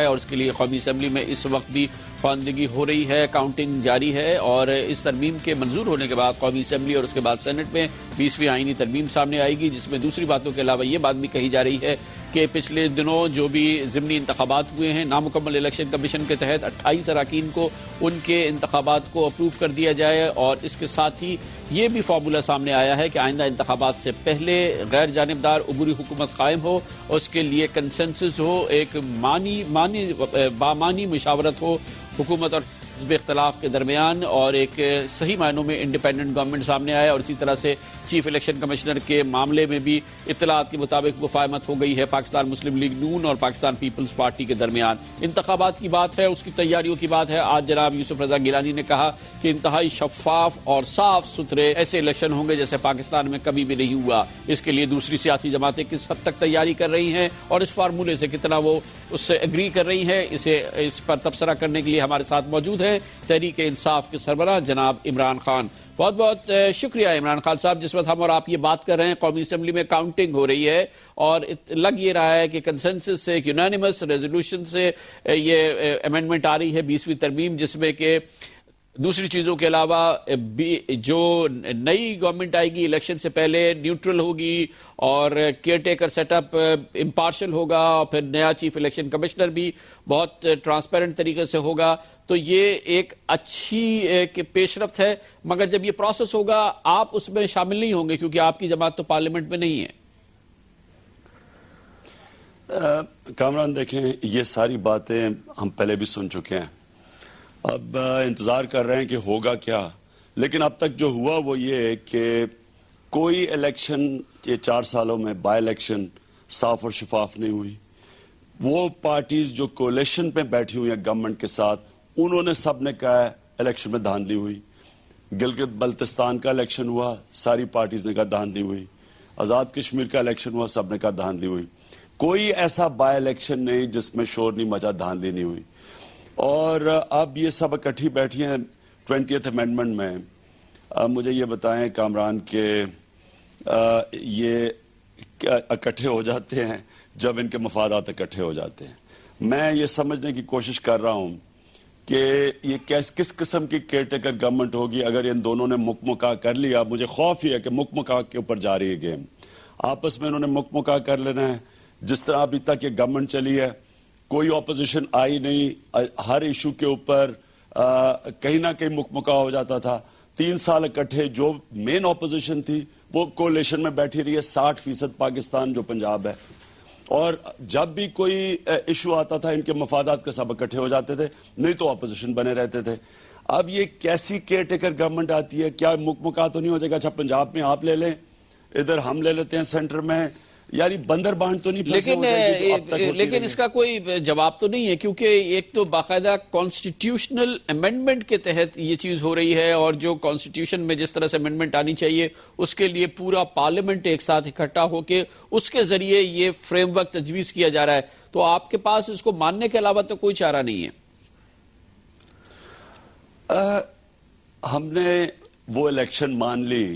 اور اس کے لیے قومی اسمبلی میں اس وقت بھی خواندگی ہو رہی ہے، کاؤنٹنگ جاری ہے، اور اس ترمیم کے منظور ہونے کے بعد قومی اسمبلی اور اس کے بعد سینٹ میں 20ویں آئینی ترمیم سامنے آئے گی، جس میں دوسری باتوں کے علاوہ یہ بات بھی کہی جا رہی ہے کہ پچھلے دنوں جو بھی ضمنی انتخابات ہوئے ہیں نامکمل الیکشن کمیشن کے تحت 28 اراکین کو ان کے انتخابات کو اپروو کر دیا جائے، اور اس کے ساتھ ہی یہ بھی فارمولا سامنے آیا ہے کہ آئندہ انتخابات سے پہلے غیر جانبدار عبوری حکومت قائم ہو، اس کے لیے کنسنسس ہو، ایک بامانی مشاورت ہو حکومت اور حزب اختلاف کے درمیان، اور ایک صحیح معنوں میں انڈیپینڈنٹ گورنمنٹ سامنے آیا، اور اسی طرح سے چیف الیکشن کمشنر کے معاملے میں بھی اطلاعات کے مطابق مفاہمت ہو گئی ہے پاکستان مسلم لیگ نون اور پاکستان پیپلز پارٹی کے درمیان۔ انتخابات کی بات ہے، اس کی تیاریوں کی بات ہے۔ آج جناب یوسف رضا گیلانی نے کہا کہ انتہائی شفاف اور صاف ستھرے ایسے الیکشن ہوں گے جیسے پاکستان میں کبھی بھی نہیں ہوا۔ اس کے لیے دوسری سیاسی جماعتیں کس حد تک تیاری کر رہی ہیں اور اس فارمولے سے کتنا وہ اس سے ایگری کر رہی ہیں، اس پر تبصرہ کرنے کے لیے ہمارے ساتھ موجود ہیں تحریک انصاف کے سربراہ جناب عمران خان۔ بہت بہت شکریہ عمران خان صاحب۔ جس وقت ہم اور آپ یہ بات کر رہے ہیں قومی اسمبلی میں کاؤنٹنگ ہو رہی ہے اور لگ یہ رہا ہے کہ کنسنسس سے، ایک یونانیمس ریزولوشن سے یہ امینڈمنٹ آ رہی ہے 20ویں ترمیم، جس میں کہ دوسری چیزوں کے علاوہ جو نئی گورنمنٹ آئے گی الیکشن سے پہلے نیوٹرل ہوگی اور care taker set up impartial ہوگا، اور پھر نیا چیف الیکشن کمشنر بھی بہت ٹرانسپیرنٹ طریقے سے ہوگا، تو یہ ایک اچھی ایک پیش رفت ہے۔ مگر جب یہ پروسیس ہوگا آپ اس میں شامل نہیں ہوں گے کیونکہ آپ کی جماعت تو پارلیمنٹ میں نہیں ہے۔ کامران دیکھیں، یہ ساری باتیں ہم پہلے بھی سن چکے ہیں، اب انتظار کر رہے ہیں کہ ہوگا کیا، لیکن اب تک جو ہوا وہ یہ ہے کہ کوئی الیکشن یہ 4 سالوں میں بائی الیکشن صاف اور شفاف نہیں ہوئی۔ وہ پارٹیز جو کولیشن پہ بیٹھی ہوئی ہیں گورنمنٹ کے ساتھ، انہوں نے سب نے کہا ہے الیکشن میں دھاندلی ہوئی۔ گلگت بلتستان کا الیکشن ہوا، ساری پارٹیز نے کہا دھاندلی ہوئی۔ آزاد کشمیر کا الیکشن ہوا، سب نے کہا دھاندلی ہوئی۔ کوئی ایسا بائی الیکشن نہیں جس میں شور نہیں مچا، دھاندلی نہیں ہوئی۔ اور اب یہ سب اکٹھی بیٹھی ہیں 20th امینڈمنٹ میں۔ مجھے یہ بتائیں کامران کہ یہ اکٹھے ہو جاتے ہیں جب ان کے مفادات اکٹھے ہو جاتے ہیں۔ میں یہ سمجھنے کی کوشش کر رہا ہوں کہ یہ کس قسم کی کیئر ٹیکر گورنمنٹ ہوگی اگر ان دونوں نے مکمکا کر لیا۔ مجھے خوف یہ ہے کہ مکمکا کے اوپر جا رہی ہے گیم، آپس میں انہوں نے مکمکا کر لینا ہے۔ جس طرح ابھی تک یہ گورنمنٹ چلی ہے، کوئی اپوزیشن آئی نہیں، ہر ایشو کے اوپر کہیں نہ کہیں مکمکا ہو جاتا تھا۔ 3 سال اکٹھے جو مین اپوزیشن تھی وہ کولیشن میں بیٹھی رہی ہے، 60% پاکستان جو پنجاب ہے، اور جب بھی کوئی ایشو آتا تھا ان کے مفادات کے سب اکٹھے ہو جاتے تھے، نہیں تو اپوزیشن بنے رہتے تھے۔ اب یہ کیسی کیئر ٹیکر گورنمنٹ آتی ہے؟ کیا مکمکا تو نہیں ہو جائے گا؟ اچھا پنجاب میں آپ لے لیں، ادھر ہم لے لیتے ہیں سینٹر میں، یعنی بندر بانٹ تو نہیں پھنسے ہو جائے گی جو اب تک ہوتی رہی ہے؟ لیکن اس کا کوئی جواب تو نہیں ہے، کیونکہ ایک تو باقاعدہ کانسٹیٹیوشنل امینڈمنٹ کے تحت یہ چیز ہو رہی ہے، اور جو کانسٹیٹیوشن میں جس طرح سے امینڈمنٹ آنی چاہیے اس کے لیے پورا پارلیمنٹ ایک ساتھ اکٹھا ہو کے اس کے ذریعے یہ فریم ورک تجویز کیا جا رہا ہے، تو آپ کے پاس اس کو ماننے کے علاوہ تو کوئی چارہ نہیں ہے۔ ہم نے وہ الیکشن مان لی،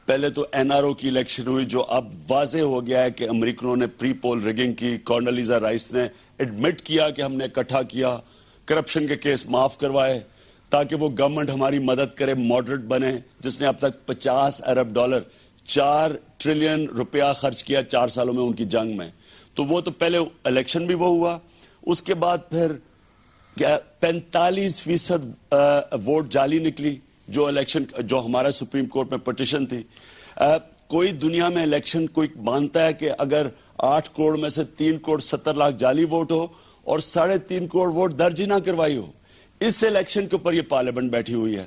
پہلے تو این آر او کی الیکشن ہوئی جو اب واضح ہو گیا ہے کہ امریکنوں نے پری پول ریگنگ کی۔ کارنلیزا رائس نے ایڈمٹ کیا کہ ہم نے اکٹھا کیا، کرپشن کے کیس معاف کروائے تاکہ وہ گورنمنٹ ہماری مدد کرے، ماڈریٹ بنے، جس نے اب تک $50 ارب $4 ٹریلین روپیہ خرچ کیا 4 سالوں میں ان کی جنگ میں۔ تو وہ تو پہلے الیکشن بھی وہ ہوا، اس کے بعد پھر 45% ووٹ جعلی نکلی جو الیکشن جو ہمارا سپریم کورٹ میں پٹیشن تھی۔ کوئی دنیا میں الیکشن کوئی مانتا ہے کہ اگر 8 کروڑ میں سے 3 کروڑ 70 لاکھ جعلی ووٹ ہو اور 3.5 کروڑ ووٹ درج ہی نہ کروائی ہو؟ اس الیکشن کے اوپر یہ پارلیمنٹ بیٹھی ہوئی ہے۔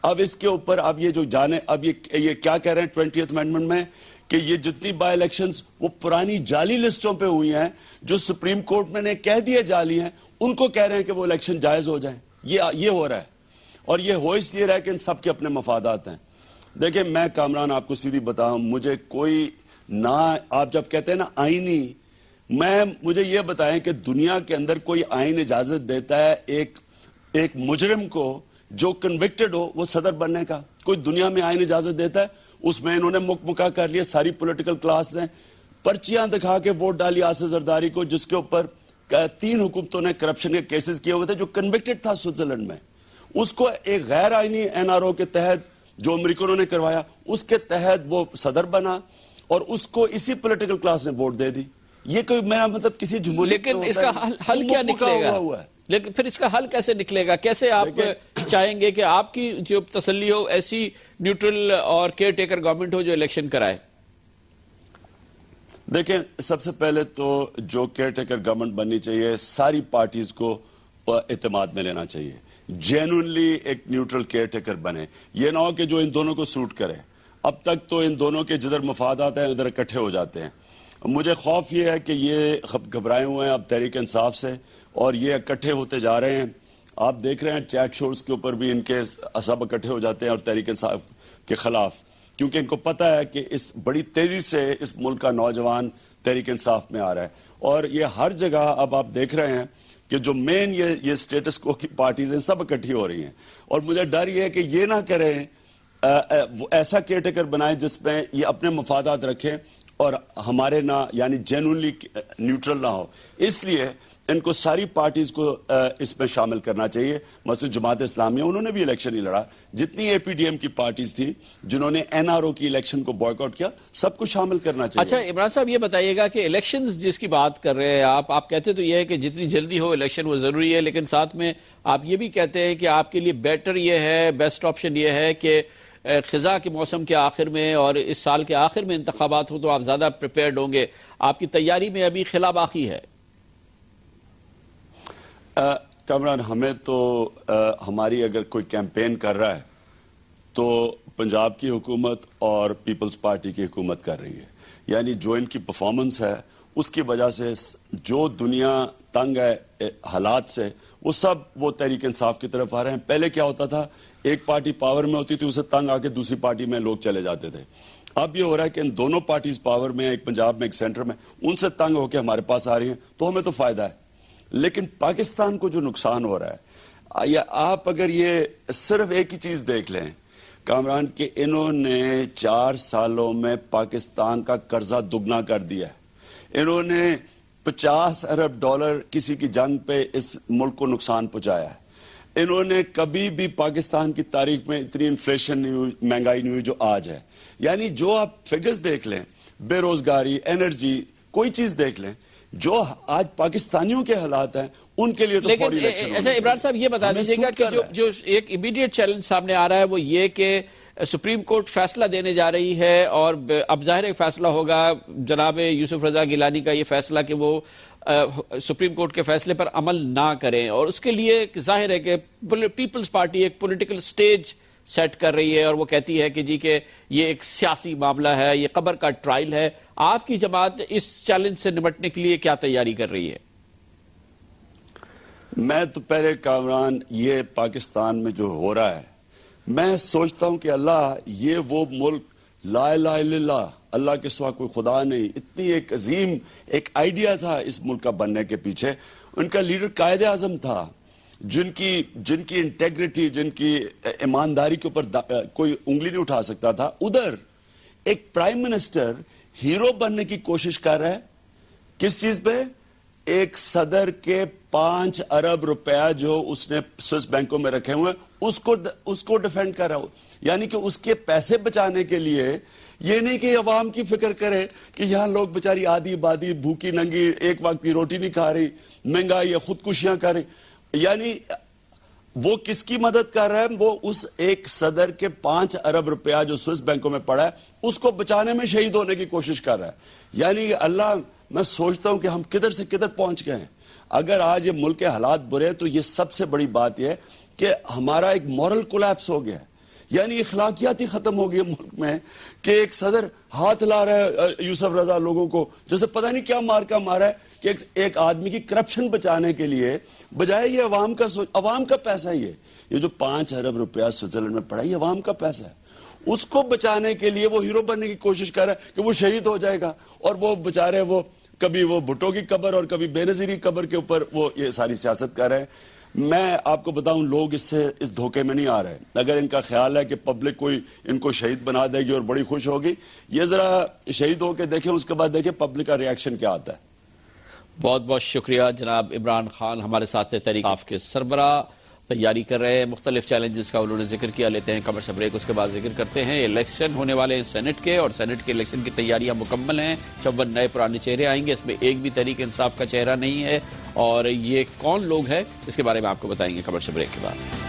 اب اس کے اوپر اب یہ جو جانے اب یہ کیا کہہ رہے ہیں 20th امینڈمنٹ میں کہ یہ جتنی بائی الیکشنز وہ پرانی جعلی لسٹوں پہ ہوئی ہیں جو سپریم کورٹ میں نے کہہ دیے جعلی ہیں، ان کو کہہ رہے ہیں کہ وہ الیکشن جائز ہو جائیں۔ یہ ہو رہا ہے، اور یہ ہو اس لیے رہا ہے کہ ان سب کے اپنے مفادات ہیں۔ دیکھیں میں کامران آپ کو سیدھی بتاؤں، مجھے کوئی نہ آپ جب کہتے ہیں نا آئینی، مجھے یہ بتائیں کہ دنیا کے اندر کوئی آئین اجازت دیتا ہے ایک مجرم کو جو کنوکٹڈ ہو وہ صدر بننے کا؟ کوئی دنیا میں آئین اجازت دیتا ہے؟ اس میں انہوں نے مکمکا کر لیا، ساری پولیٹیکل کلاس نے پرچیاں دکھا کے ووٹ ڈالی آصف زرداری کو، جس کے اوپر 3 حکومتوں نے کرپشن کے کیسز کیے ہوئے تھے جو کنوکٹڈ تھا سوئٹزرلینڈ میں. اس کو ایک غیر آئینی این آر او کے تحت جو امریکنوں نے کروایا, اس کے تحت وہ صدر بنا اور اس کو اسی پولیٹیکل کلاس نے ووٹ دے دی. یہ کوئی میرا مطلب کسی جمہوریت لیکن اس کا حل کیا نکلے گا؟ لیکن پھر اس کا حل کیسے نکلے گا؟ کیسے آپ چاہیں گے کہ آپ کی جو تسلی ہو ایسی نیوٹرل اور کیئر ٹیکر گورنمنٹ ہو جو الیکشن کرائے؟ دیکھیں, سب سے پہلے تو جو کیئر ٹیکر گورنمنٹ بننی چاہیے ساری پارٹیز کو اعتماد میں لینا چاہیے, جینوئنلی ایک نیوٹرل کیئر ٹیکر بنے. یہ نہ ہو کہ جو ان دونوں کو سوٹ کرے. اب تک تو ان دونوں کے جدھر مفادات ہیں ادھر اکٹھے ہو جاتے ہیں. مجھے خوف یہ ہے کہ یہ گھبرائے ہوئے ہیں اب تحریک انصاف سے اور یہ اکٹھے ہوتے جا رہے ہیں. آپ دیکھ رہے ہیں چیٹ شوز کے اوپر بھی ان کے سب اکٹھے ہو جاتے ہیں اور تحریک انصاف کے خلاف, کیونکہ ان کو پتہ ہے کہ اس بڑی تیزی سے اس ملک کا نوجوان تحریک انصاف میں آ رہا ہے. اور یہ ہر جگہ اب آپ دیکھ رہے ہیں کہ جو مین یہ سٹیٹس کو کی پارٹیز ہیں سب اکٹھی ہو رہی ہیں. اور مجھے ڈر یہ ہے کہ یہ نہ کریں ایسا کیئر ٹیکر بنائیں جس میں یہ اپنے مفادات رکھیں اور ہمارے نہ یعنی جینوئنلی نیوٹرل نہ ہو. اس لیے ان کو ساری پارٹیز کو اس میں شامل کرنا چاہیے. مثلا جماعت اسلامیہ انہوں نے بھی الیکشن ہی لڑا, جتنی اے پی ڈی ایم کی پارٹیز تھی جنہوں نے این آر او کی الیکشن کو بوائیکاٹ کیا, سب کو شامل کرنا چاہیے. اچھا عمران صاحب یہ بتائیے گا کہ الیکشنز جس کی بات کر رہے ہیں آپ کہتے تو یہ ہے کہ جتنی جلدی ہو الیکشن وہ ضروری ہے, لیکن ساتھ میں آپ یہ بھی کہتے ہیں کہ آپ کے لیے بیٹر یہ ہے, بیسٹ آپشن یہ ہے کہ خزاں کے موسم کے آخر میں اور اس سال کے آخر میں انتخابات ہوں تو آپ زیادہ پریپیئرڈ ہوں گے. آپ کی تیاری میں ابھی خلا باقی ہے؟ کامران, ہمیں تو ہماری اگر کوئی کیمپین کر رہا ہے تو پنجاب کی حکومت اور پیپلز پارٹی کی حکومت کر رہی ہے. یعنی جو ان کی پرفارمنس ہے اس کی وجہ سے جو دنیا تنگ ہے حالات سے وہ سب وہ تحریک انصاف کی طرف آ رہے ہیں. پہلے کیا ہوتا تھا, ایک پارٹی پاور میں ہوتی تھی اسے تنگ آ کے دوسری پارٹی میں لوگ چلے جاتے تھے. اب یہ ہو رہا ہے کہ ان دونوں پارٹیز پاور میں, ایک پنجاب میں ایک سینٹر میں, ان سے تنگ ہو کے ہمارے پاس آ رہی ہیں تو ہمیں تو فائدہ ہے. لیکن پاکستان کو جو نقصان ہو رہا ہے, یا آپ اگر یہ صرف ایک ہی چیز دیکھ لیں کامران, کہ انہوں نے 4 سالوں میں پاکستان کا قرضہ دگنا کر دیا ہے. انہوں نے $50 ارب کسی کی جنگ پہ اس ملک کو نقصان پہنچایا ہے. انہوں نے کبھی بھی پاکستان کی تاریخ میں اتنی انفلیشن نہیں ہوئی, مہنگائی نہیں ہوئی جو آج ہے. یعنی جو آپ فگرز دیکھ لیں, بے روزگاری, انرجی, کوئی چیز دیکھ لیں, جو آج پاکستانیوں کے حالات ہیں ان کے لیے تو فوری الیکشن ہونا چاہیے. عمران صاحب یہ بتا دیجیے گا کہ جو ایک امیڈیٹ چیلنج سامنے آ رہا ہے وہ یہ کہ سپریم کورٹ فیصلہ دینے جا رہی ہے اور اب ظاہر فیصلہ ہوگا جناب یوسف رضا گیلانی کا یہ فیصلہ کہ وہ سپریم کورٹ کے فیصلے پر عمل نہ کریں, اور اس کے لیے ظاہر ہے کہ پیپلز پارٹی ایک پولیٹیکل سٹیج سیٹ کر رہی ہے اور وہ کہتی ہے کہ جی کہ یہ ایک سیاسی معاملہ ہے, یہ قبر کا ٹرائل ہے. آپ کی جماعت اس چیلنج سے نمٹنے کے لیے کیا تیاری کر رہی ہے؟ میں تو پہلے کامران یہ پاکستان میں جو ہو رہا ہے میں سوچتا ہوں کہ اللہ یہ وہ ملک لا الہ الا اللہ, اللہ کے سوا کوئی خدا نہیں, اتنی ایک عظیم ایک آئیڈیا تھا اس ملک کا بننے کے پیچھے. ان کا لیڈر قائد اعظم تھا جن کی انٹیگریٹی, جن کی ایمانداری کے اوپر کوئی انگلی نہیں اٹھا سکتا تھا. ادھر ایک پرائم منسٹر ہیرو بننے کی کوشش کر رہا ہے. کس چیز پہ؟ ایک صدر کے 5 ارب روپیہ جو اس نے سوئس بینکوں میں رکھے ہوئے اس کو ڈیفینڈ کر رہا ہو. یعنی کہ اس کے پیسے بچانے کے لیے یہ نہیں کہ عوام کی فکر کرے کہ یہاں لوگ بچاری آدھی آبادی بھوکی ننگی ایک وقت کی روٹی نہیں کھا رہی, مہنگائی یا خودکشیاں کر رہی. یعنی وہ کس کی مدد کر رہا ہے؟ وہ اس ایک صدر کے 5 ارب روپیہ جو سوئس بینکوں میں پڑا ہے اس کو بچانے میں شہید ہونے کی کوشش کر رہا ہے. یعنی اللہ, میں سوچتا ہوں کہ ہم کدھر سے کدھر پہنچ گئے ہیں. اگر آج یہ ملک کے حالات برے ہیں تو یہ سب سے بڑی بات یہ ہے کہ ہمارا ایک مورل کولیپس ہو گیا ہے. یعنی اخلاقیات ہی ختم ہو گئی ملک میں کہ ایک صدر ہاتھ لا رہا ہے یوسف رضا لوگوں کو, جیسے پتہ نہیں کیا مارکا مارا ہے کہ ایک آدمی کی کرپشن بچانے کے لیے, بجائے یہ عوام کا پیسہ ہی ہے. یہ جو 5 ارب روپیہ سوئٹزرلینڈ میں پڑا ہے یہ عوام کا پیسہ ہے. اس کو بچانے کے لیے وہ ہیرو بننے کی کوشش کر رہا ہے کہ وہ شہید ہو جائے گا, اور وہ بچارے وہ کبھی وہ بھٹو کی قبر اور کبھی بے نظیری قبر کے اوپر وہ یہ ساری سیاست کر رہے ہیں. میں آپ کو بتاؤں لوگ اس دھوکے میں نہیں آ رہے. اگر ان کا خیال ہے کہ پبلک کوئی ان کو شہید بنا دے گی اور بڑی خوش ہوگی, یہ ذرا شہید ہو کے دیکھیں, اس کے بعد دیکھیں پبلک کا ریاکشن کیا آتا ہے. بہت بہت شکریہ جناب عمران خان، ہمارے ساتھ تحریک انصاف کے سربراہ تیاری کر رہے ہیں، مختلف چیلنجز کا انہوں نے ذکر کیا۔ لیتے ہیں کمرشل بریک، اس کے بعد ذکر کرتے ہیں الیکشن ہونے والے ہیں سینٹ کے، اور سینٹ کے الیکشن کی تیاریاں مکمل ہیں۔ 54 نئے پرانے چہرے آئیں گے، اس میں ایک بھی تحریک انصاف کا چہرہ نہیں ہے، اور یہ کون لوگ ہیں اس کے بارے میں آپ کو بتائیں گے کمرشل بریک کے بعد۔